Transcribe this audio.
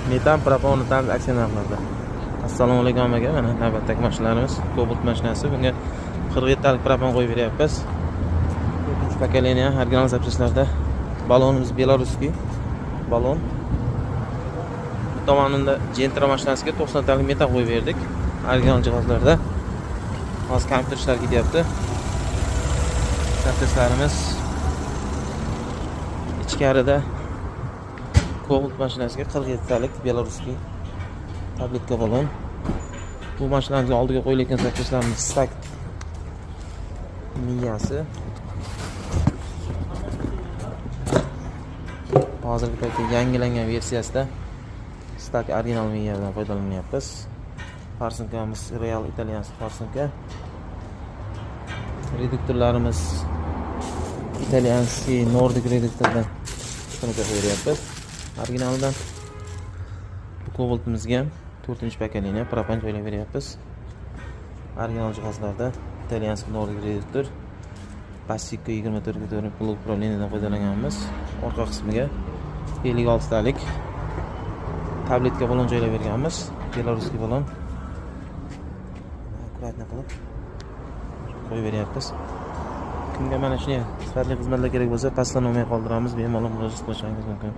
Metan propon aksiya narxlarida. Assalomu alaykum aka. Mana navbatdagi mashinalarimiz Cobalt mashinasi. Bunga 47 talik propon qo'yib beryapmiz. 3 pokoleniya original zapchastlarda. Balonimiz beloruskiy balon. Bu tomonida Gentra mashinasiga 90 talik metan qo'yib berdik. Original jihozlarda. Hozir kompyuter ishlar ketyapti. Zapchastlarimiz ichkarida Cobalt mashinasiga 47 talik beloruskiy tabletka balon. Bu mashinamizning oldiga qo'yilayotgan zapchastlarimiz stak miyasi. Hozirgi paytda yangilangan versiyasida stak original miyadan foydalanyapmiz. Farsinkamiz Real Italians farsinka. Reduktorlarimiz Italianski Nordic reduktordan beryapmiz. Originaldan Cobaltimizga 4-pokoleniya propan joylab beryapmiz. Original jihozlarda Italianski Nordic reduktor, Passico 24 plug upravleniyadan foydalanganmiz. Orqa qismiga 56 talik tabletka balon joylab berganmiz. Beloruskiy balon. Akkuratni qilib qo'yib beryapmiz. Kimga mana shunday sifatli xizmatlar kerak bo'lsa, pastda nomer qoldiramiz, bemalol murojaat qilishingiz mumkin.